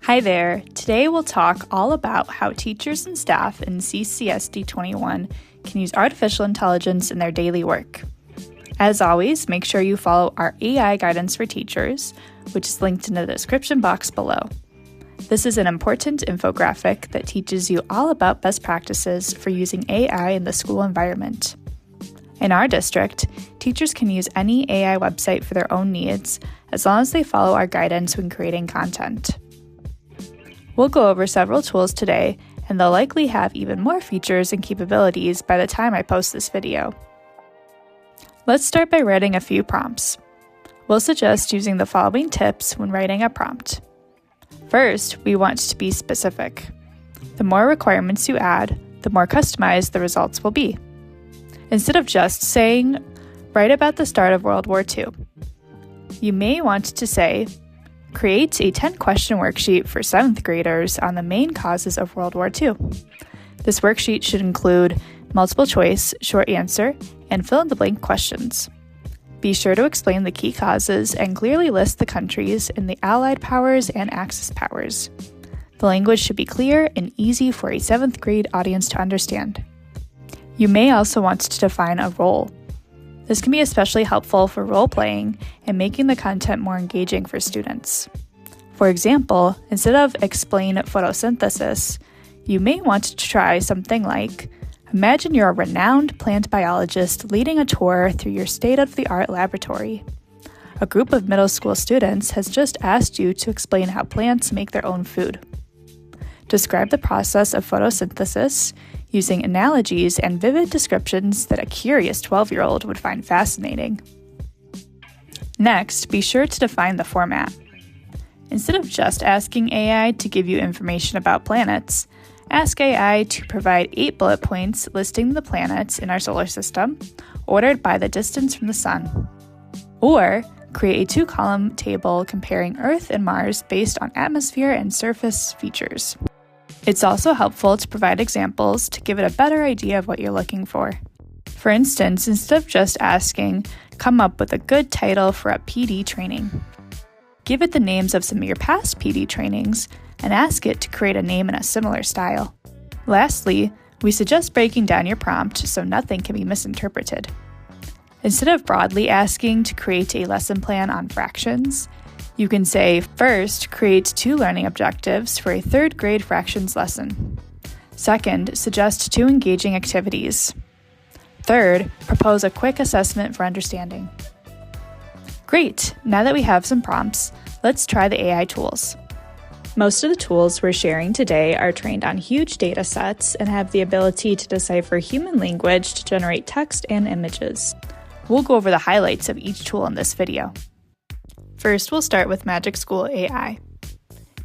Hi there. Today we'll talk all about how teachers and staff in CCSD 21 can use artificial intelligence in their daily work. As always, make sure you follow our AI guidance for teachers, which is linked in the description box below. This is an important infographic that teaches you all about best practices for using AI in the school environment. In our district, teachers can use any AI website for their own needs as long as they follow our guidance when creating content. We'll go over several tools today, and they'll likely have even more features and capabilities by the time I post this video. Let's start by writing a few prompts. We'll suggest using the following tips when writing a prompt. First, we want to be specific. The more requirements you add, the more customized the results will be. Instead of just saying, write about the start of World War II, you may want to say, create a 10-question worksheet for 7th graders on the main causes of World War II. This worksheet should include multiple choice, short answer, and fill-in-the-blank questions. Be sure to explain the key causes and clearly list the countries in the Allied powers and Axis powers. The language should be clear and easy for a 7th grade audience to understand. You may also want to define a role. This can be especially helpful for role-playing and making the content more engaging for students. For example, instead of explain photosynthesis, you may want to try something like, imagine you're a renowned plant biologist leading a tour through your state-of-the-art laboratory. A group of middle school students has just asked you to explain how plants make their own food. Describe the process of photosynthesis using analogies and vivid descriptions that a curious 12-year-old would find fascinating. Next, be sure to define the format. Instead of just asking AI to give you information about planets, ask AI to provide 8 bullet points listing the planets in our solar system, ordered by the distance from the Sun. Or, create a 2-column table comparing Earth and Mars based on atmosphere and surface features. It's also helpful to provide examples to give it a better idea of what you're looking for. For instance, instead of just asking, come up with a good title for a PD training. Give it the names of some of your past PD trainings and ask it to create a name in a similar style. Lastly, we suggest breaking down your prompt so nothing can be misinterpreted. Instead of broadly asking to create a lesson plan on fractions, you can say, first, create 2 learning objectives for a 3rd grade fractions lesson. Second, suggest 2 engaging activities. Third, propose a quick assessment for understanding. Great! Now that we have some prompts, let's try the AI tools. Most of the tools we're sharing today are trained on huge data sets and have the ability to decipher human language to generate text and images. We'll go over the highlights of each tool in this video. First, we'll start with MagicSchool AI.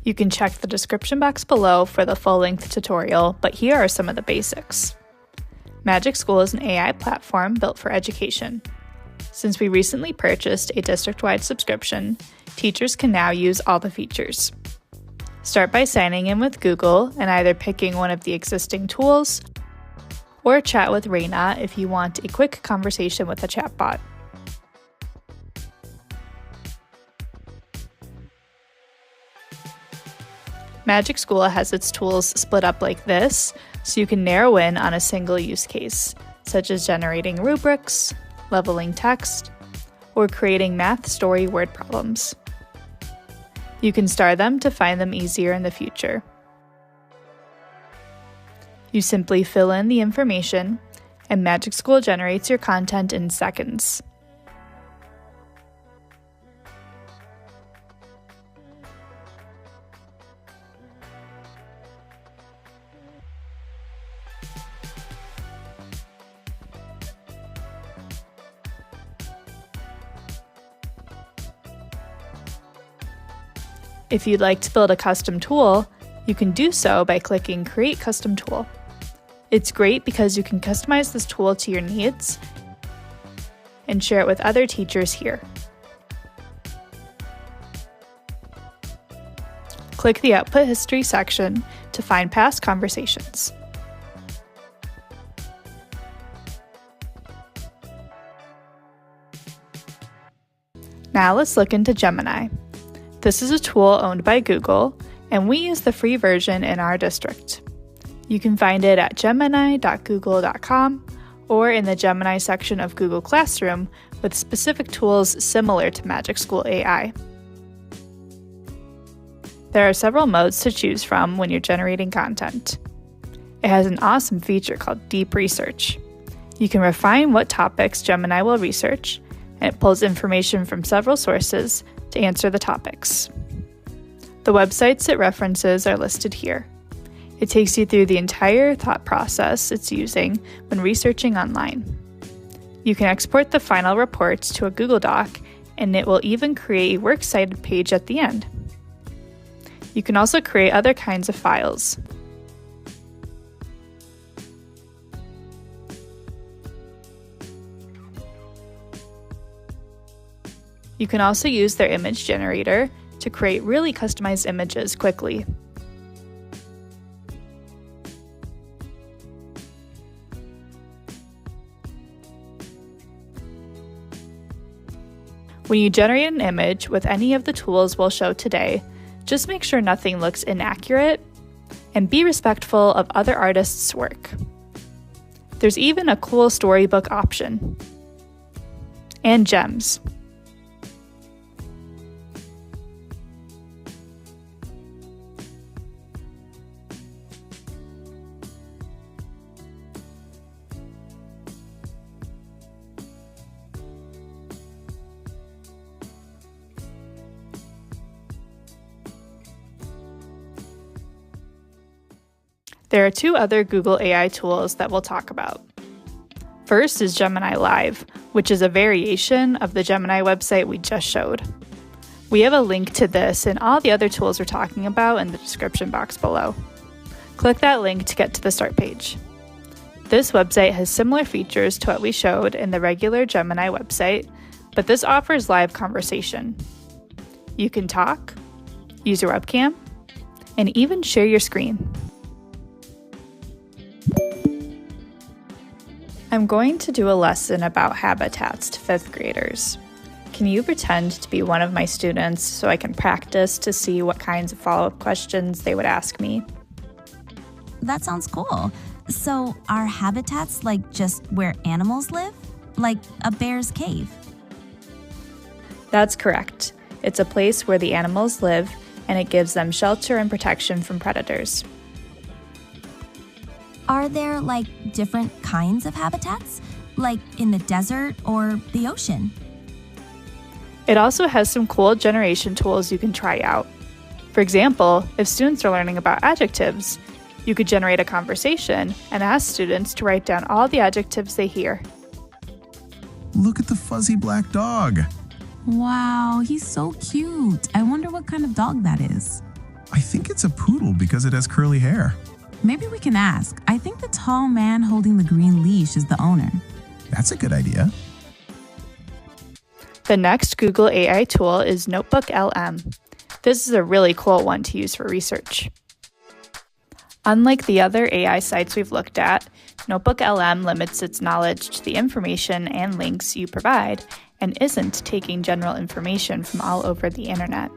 You can check the description box below for the full-length tutorial, but here are some of the basics. MagicSchool is an AI platform built for education. Since we recently purchased a district-wide subscription, teachers can now use all the features. Start by signing in with Google and either picking one of the existing tools or chat with Raina if you want a quick conversation with a chatbot. MagicSchool has its tools split up like this, so you can narrow in on a single use case, such as generating rubrics, leveling text, or creating math story word problems. You can star them to find them easier in the future. You simply fill in the information, and MagicSchool generates your content in seconds. If you'd like to build a custom tool, you can do so by clicking Create Custom Tool. It's great because you can customize this tool to your needs and share it with other teachers here. Click the Output History section to find past conversations. Now let's look into Gemini. This is a tool owned by Google, and we use the free version in our district. You can find it at gemini.google.com or in the Gemini section of Google Classroom with specific tools similar to MagicSchool AI. There are several modes to choose from when you're generating content. It has an awesome feature called Deep Research. You can refine what topics Gemini will research, and it pulls information from several sources to answer the topics. The websites it references are listed here. It takes you through the entire thought process it's using when researching online. You can export the final reports to a Google Doc, and it will even create a works cited page at the end. You can also create other kinds of files. You can also use their image generator to create really customized images quickly. When you generate an image with any of the tools we'll show today, just make sure nothing looks inaccurate and be respectful of other artists' work. There's even a cool storybook option. And gems. There are two other Google AI tools that we'll talk about. First is Gemini Live, which is a variation of the Gemini website we just showed. We have a link to this and all the other tools we're talking about in the description box below. Click that link to get to the start page. This website has similar features to what we showed in the regular Gemini website, but this offers live conversation. You can talk, use your webcam, and even share your screen. I'm going to do a lesson about habitats to 5th graders. Can you pretend to be one of my students so I can practice to see what kinds of follow-up questions they would ask me? That sounds cool. So are habitats like just where animals live? Like a bear's cave? That's correct. It's a place where the animals live, and it gives them shelter and protection from predators. Are there like different kinds of habitats? Like in the desert or the ocean? It also has some cool generation tools you can try out. For example, if students are learning about adjectives, you could generate a conversation and ask students to write down all the adjectives they hear. Look at the fuzzy black dog. Wow, he's so cute. I wonder what kind of dog that is. I think it's a poodle because it has curly hair. Maybe we can ask. I think the tall man holding the green leash is the owner. That's a good idea. The next Google AI tool is NotebookLM. This is a really cool one to use for research. Unlike the other AI sites we've looked at, NotebookLM limits its knowledge to the information and links you provide and isn't taking general information from all over the internet.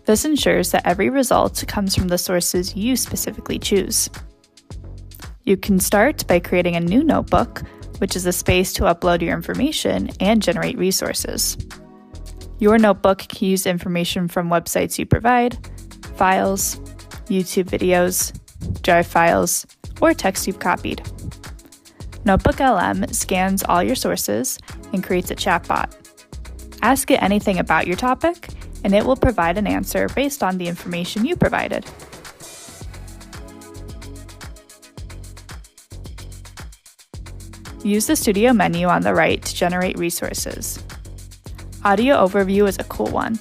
This ensures that every result comes from the sources you specifically choose. You can start by creating a new notebook, which is a space to upload your information and generate resources. Your notebook can use information from websites you provide, files, YouTube videos, Drive files, or text you've copied. NotebookLM scans all your sources and creates a chatbot. Ask it anything about your topic, and it will provide an answer based on the information you provided. Use the Studio menu on the right to generate resources. Audio Overview is a cool one.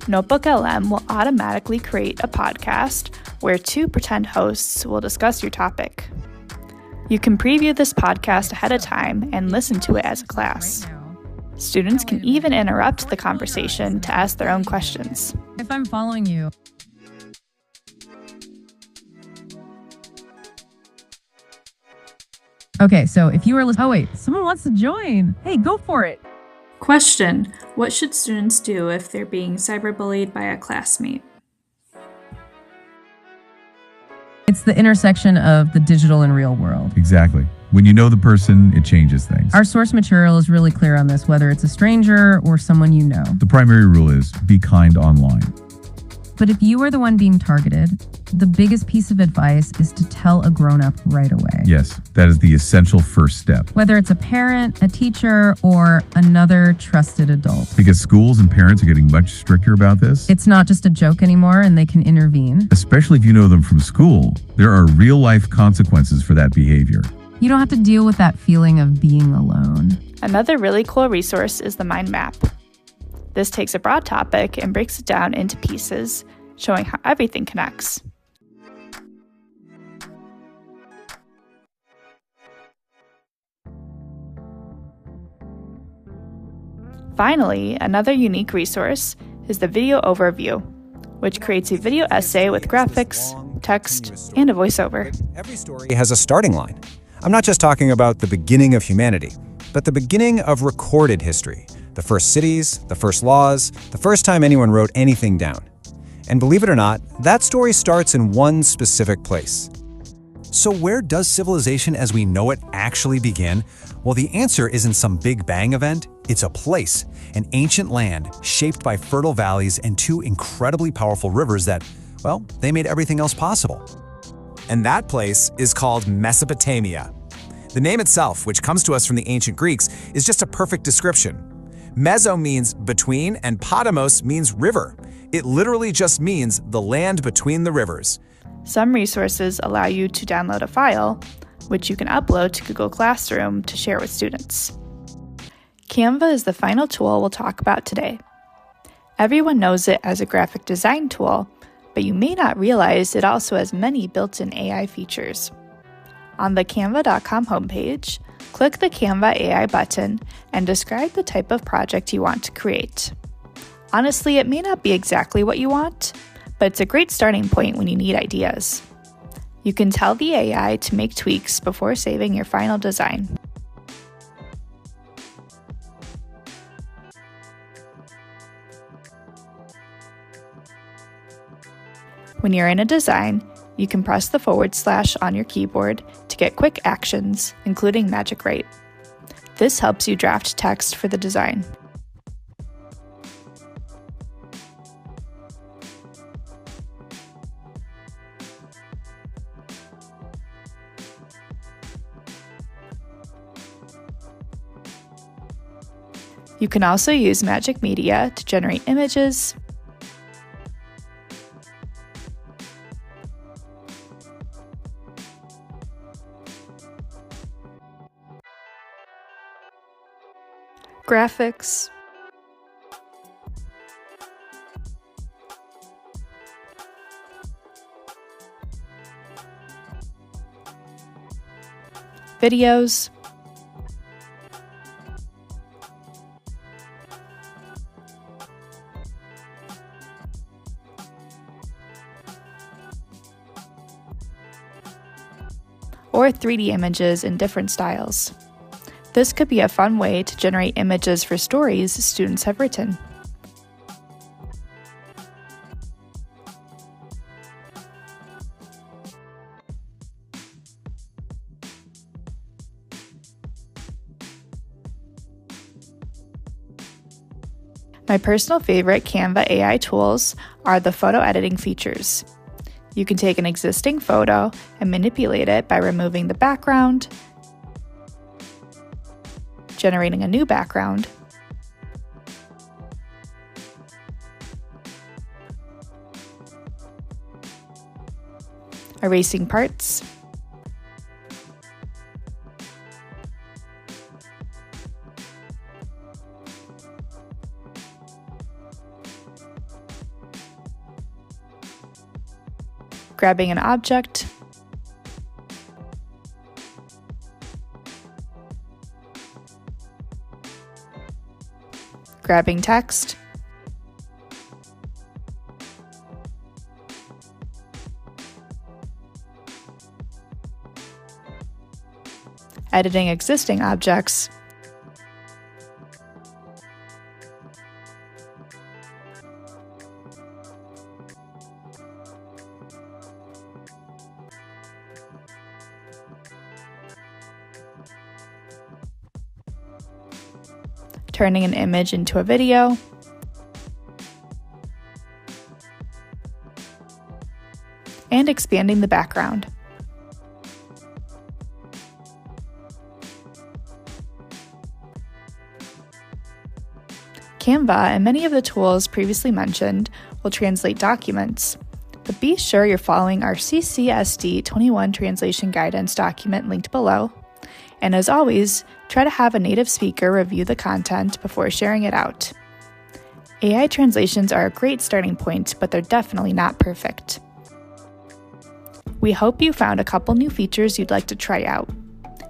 NotebookLM will automatically create a podcast where 2 pretend hosts will discuss your topic. You can preview this podcast ahead of time and listen to it as a class. Students can even interrupt the conversation to ask their own questions. If I'm following you. Okay, so if you were listening, oh wait, someone wants to join. Hey, go for it. Question: what should students do if they're being cyberbullied by a classmate? It's the intersection of the digital and real world. Exactly. When you know the person, it changes things. Our source material is really clear on this, whether it's a stranger or someone you know. The primary rule is be kind online. But if you are the one being targeted, the biggest piece of advice is to tell a grown-up right away. Yes, that is the essential first step. Whether it's a parent, a teacher, or another trusted adult. Because schools and parents are getting much stricter about this. It's not just a joke anymore, and they can intervene. Especially if you know them from school, there are real-life consequences for that behavior. You don't have to deal with that feeling of being alone. Another really cool resource is the mind map. This takes a broad topic and breaks it down into pieces, showing how everything connects. Finally, another unique resource is the Video Overview, which creates a video essay with graphics, text, and a voiceover. Every story has a starting line. I'm not just talking about the beginning of humanity, but the beginning of recorded history. The first cities, the first laws, the first time anyone wrote anything down. And believe it or not, that story starts in one specific place. So where does civilization as we know it actually begin? Well, the answer isn't some Big Bang event. It's a place, an ancient land shaped by fertile valleys and two incredibly powerful rivers that, well, they made everything else possible. And that place is called Mesopotamia. The name itself, which comes to us from the ancient Greeks, is just a perfect description. Meso means between, and potamos means river. It literally just means the land between the rivers. Some resources allow you to download a file, which you can upload to Google Classroom to share with students. Canva is the final tool we'll talk about today. Everyone knows it as a graphic design tool, but you may not realize it also has many built-in AI features. On the canva.com homepage, click the Canva AI button and describe the type of project you want to create. Honestly, it may not be exactly what you want, but it's a great starting point when you need ideas. You can tell the AI to make tweaks before saving your final design. When you're in a design, you can press the / on your keyboard to get quick actions, including Magic Write. This helps you draft text for the design. You can also use Magic Media to generate images, graphics, videos, or 3D images in different styles. This could be a fun way to generate images for stories students have written. My personal favorite Canva AI tools are the photo editing features. You can take an existing photo and manipulate it by removing the background, generating a new background, erasing parts, grabbing an object, grabbing text, editing existing objects, turning an image into a video, and expanding the background. Canva and many of the tools previously mentioned will translate documents, but be sure you're following our CCSD 21 translation guidance document linked below. And as always, try to have a native speaker review the content before sharing it out. AI translations are a great starting point, but they're definitely not perfect. We hope you found a couple new features you'd like to try out.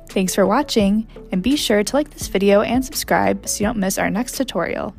Thanks for watching, and be sure to like this video and subscribe so you don't miss our next tutorial.